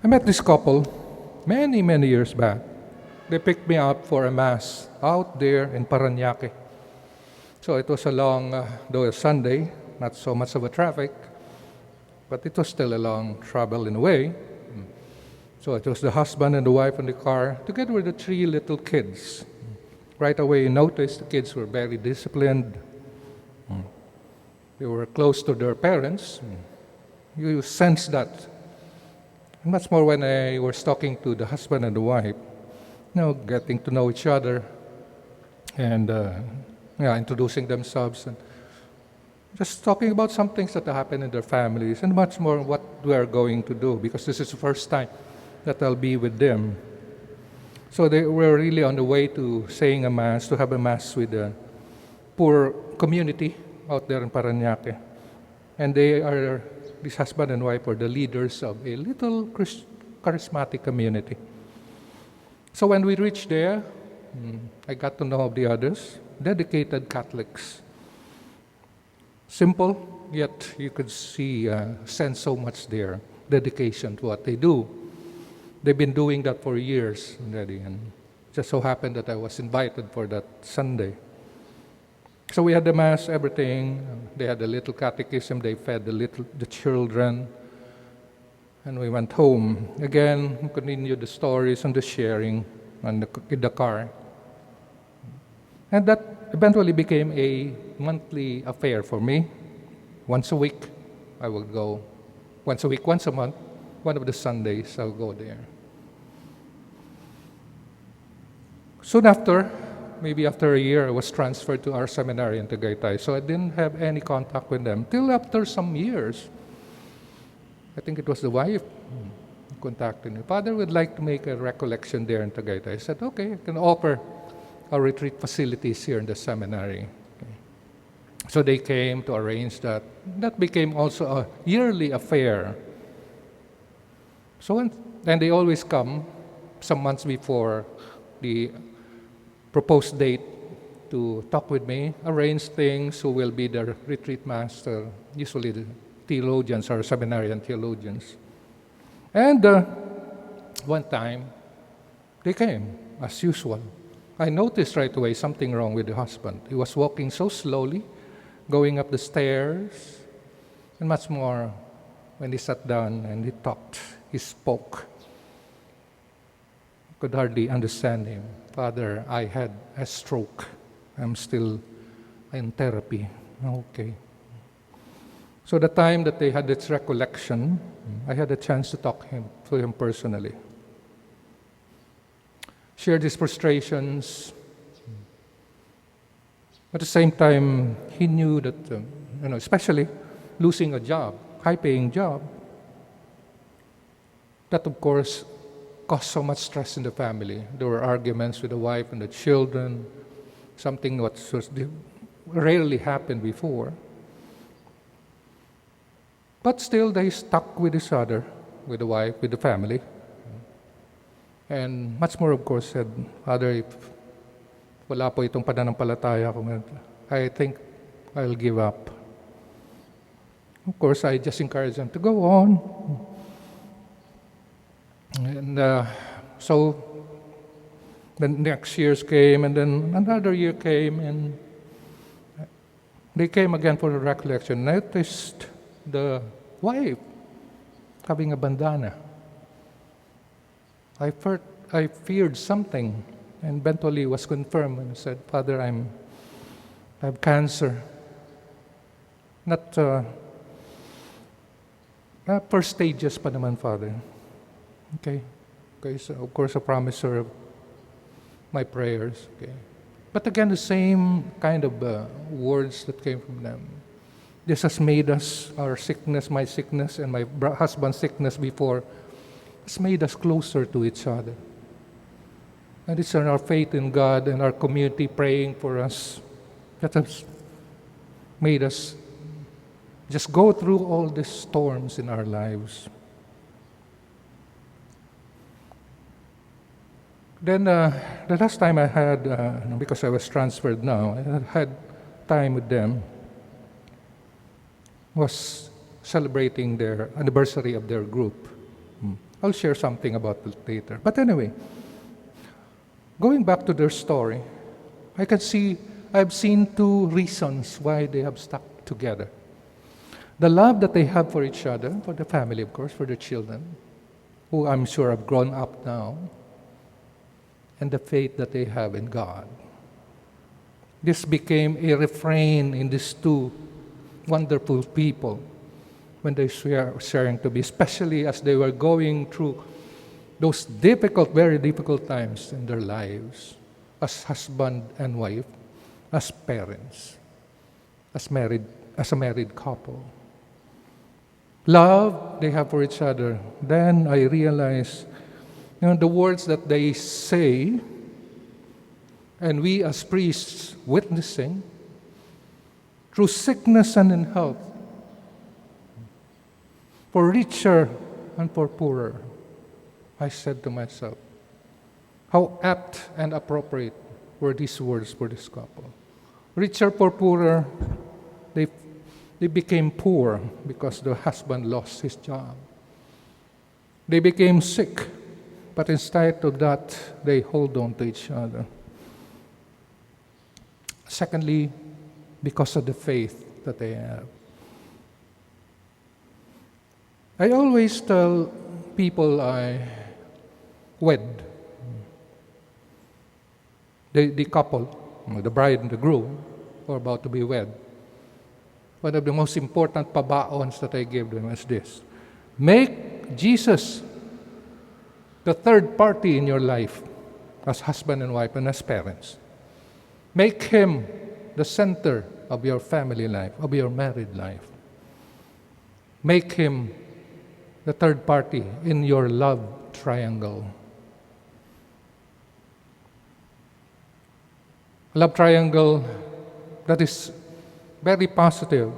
I met this couple many, many years back. They picked me up for a mass out there in Parañaque. So it was a long, though a Sunday, not so much of a traffic, but it was still a long travel in a way. So it was the husband and the wife in the car, together with the three little kids. Right away, you noticed the kids were very disciplined. They were close to their parents. You sense that. And much more when I was talking to the husband and the wife, getting to know each other and introducing themselves and just talking about some things that happen in their families and much more what we are going to do, because this is the first time that I'll be with them. So they were really on the way to saying a mass, to have a mass with the poor community out there in Parañaque. And this husband and wife are the leaders of a little charismatic community. So when we reached there, I got to know of the others, dedicated Catholics. Simple, yet you could sense so much their dedication to what they do. They've been doing that for years already, and just so happened that I was invited for that Sunday. So we had the mass, everything. They had a little catechism. They fed the children, and we went home. Again, we continued the stories and the sharing in the car. And that eventually became a monthly affair for me. Once a week, I would go. Once a month, one of the Sundays, I'll go there. Soon after, maybe after a year, I was transferred to our seminary in Tagaytay, so I didn't have any contact with them till after some years. I think it was the wife who contacted me. Father would like to make a recollection there in Tagaytay. I said, okay, I can offer our retreat facilities here in the seminary. Okay. So they came to arrange that. That became also a yearly affair. And they always come some months before the proposed date to talk with me, arrange things, who will be the retreat master, usually the theologians or seminarian theologians. And one time, they came, as usual. I noticed right away something wrong with the husband. He was walking so slowly, going up the stairs, and much more when he sat down and he talked, he spoke. I could hardly understand him. Father, I had a stroke. I'm still in therapy. Okay. So the time that they had this recollection, I had a chance to talk to him personally. Shared his frustrations. At the same time, he knew that, especially losing a job, high-paying job, that of course caused so much stress in the family. There were arguments with the wife and the children, something what rarely happened before. But still, they stuck with each other, with the wife, with the family. And much more, of course, said, Father, if wala po itong pananampalataya ko, I think I'll give up. Of course, I just encouraged them to go on. And so the next years came, and then another year came, and they came again for the recollection. Noticed the wife having a bandana. I feared something, and eventually was confirmed and said, Father, I have cancer. Not first stages pa naman, Father. Okay, so of course I promised her my prayers. Okay, but again the same kind of words that came from them. This has made us, our sickness, my sickness, and my husband's sickness before, has made us closer to each other. And it's our faith in God and our community praying for us that has made us just go through all these storms in our lives. Then the last time I had, because I was transferred now, I had time with them, was celebrating their anniversary of their group. I'll share something about it later. But anyway, going back to their story, I've seen two reasons why they have stuck together. The love that they have for each other, for the family, of course, for the children, who I'm sure have grown up now, and the faith that they have in God. This became a refrain in these two wonderful people when they were sharing to be, especially as they were going through those difficult, very difficult times in their lives as husband and wife, as parents, as a married couple. Love they have for each other. Then I realized, the words that they say, and we as priests witnessing, through sickness and in health, for richer and for poorer. I said to myself, how apt and appropriate were these words for this couple. Richer for poorer, they became poor because the husband lost his job. They became sick, but in spite of that, they hold on to each other. Secondly, because of the faith that they have. I always tell people I wed, the couple, the bride and the groom, who are about to be wed. One of the most important pabaons that I give them is this: make Jesus the third party in your life as husband and wife and as parents. Make Him the center of your family life, of your married life. Make Him the third party in your love triangle. A love triangle that is very positive.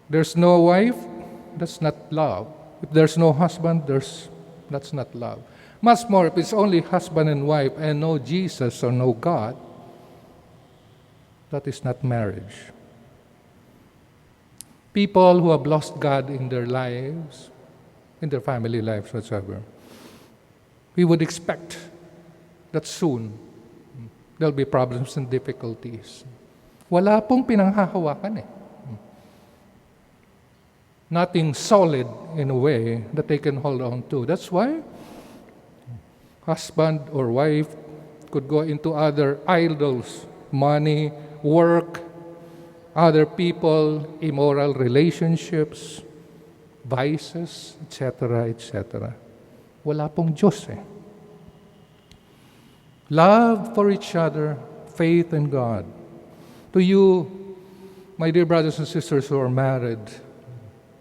There's no wife, that's not love. If there's no husband, that's not love. Much more if it's only husband and wife and no Jesus or no God, that is not marriage. People who have lost God in their lives, in their family lives, whatsoever, we would expect that soon there'll be problems and difficulties. Wala pong pinanghahawakan eh. Nothing solid in a way that they can hold on to. That's why husband or wife could go into other idols, money, work, other people, immoral relationships, vices, etc., etc. Wala pong Diyos eh. Love for each other, faith in God. To you, my dear brothers and sisters who are married,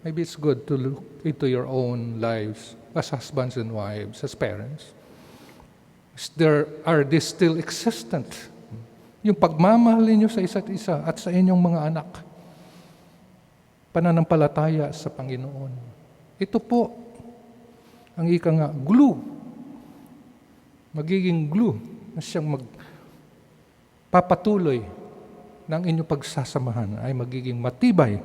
maybe it's good to look into your own lives as husbands and wives, as parents. Are they still existent? Yung pagmamahal ninyo sa isa't isa at sa inyong mga anak. Pananampalataya sa Panginoon. Ito po, ang ika nga, glue. Magiging glue na siyang magpapatuloy ng inyong pagsasamahan ay magiging matibay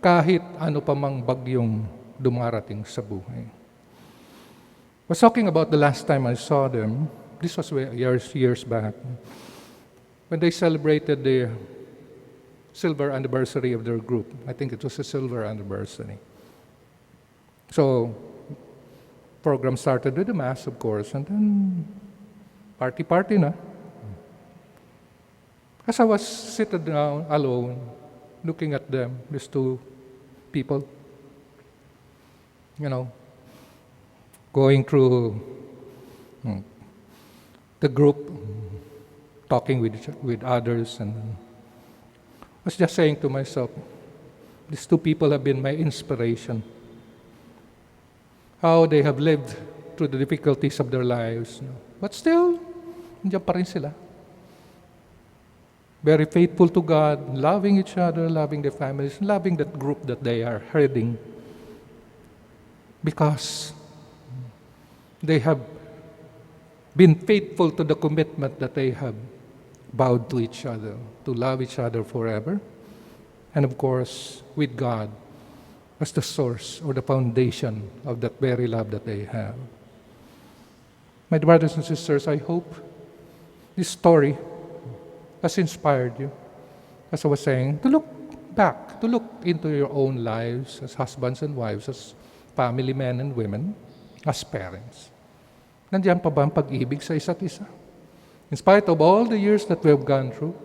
kahit ano pa mang bagyong dumarating sa buhay. I was talking about the last time I saw them. This was years back, when they celebrated the silver anniversary of their group. I think it was a silver anniversary. So, program started with the Mass, of course, and then party na. As I was seated down alone, looking at them, these two people, going through the group, talking with others, and I was just saying to myself, these two people have been my inspiration. How they have lived through the difficulties of their lives. But still, nandiyan pa rin sila. Very faithful to God, loving each other, loving their families, loving that group that they are heading. Because they have been faithful to the commitment that they have vowed to each other, to love each other forever. And of course, with God, as the source or the foundation of that very love that they have. My brothers and sisters, I hope this story has inspired you, as I was saying, to look back, to look into your own lives as husbands and wives, as family men and women, as parents. Nandiyan pa ba ang pag-ibig sa isa't isa? In spite of all the years that we have gone through,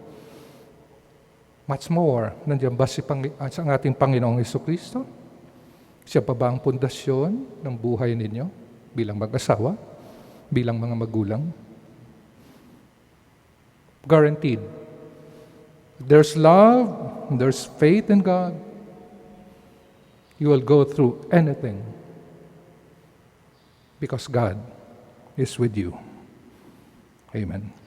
much more, nandiyan ba ang ating Panginoong Jesucristo? Siya pa ba ang pundasyon ng buhay ninyo bilang mag-asawa, bilang mga magulang? Guaranteed. There's love, there's faith in God, you will go through anything because God is with you. Amen.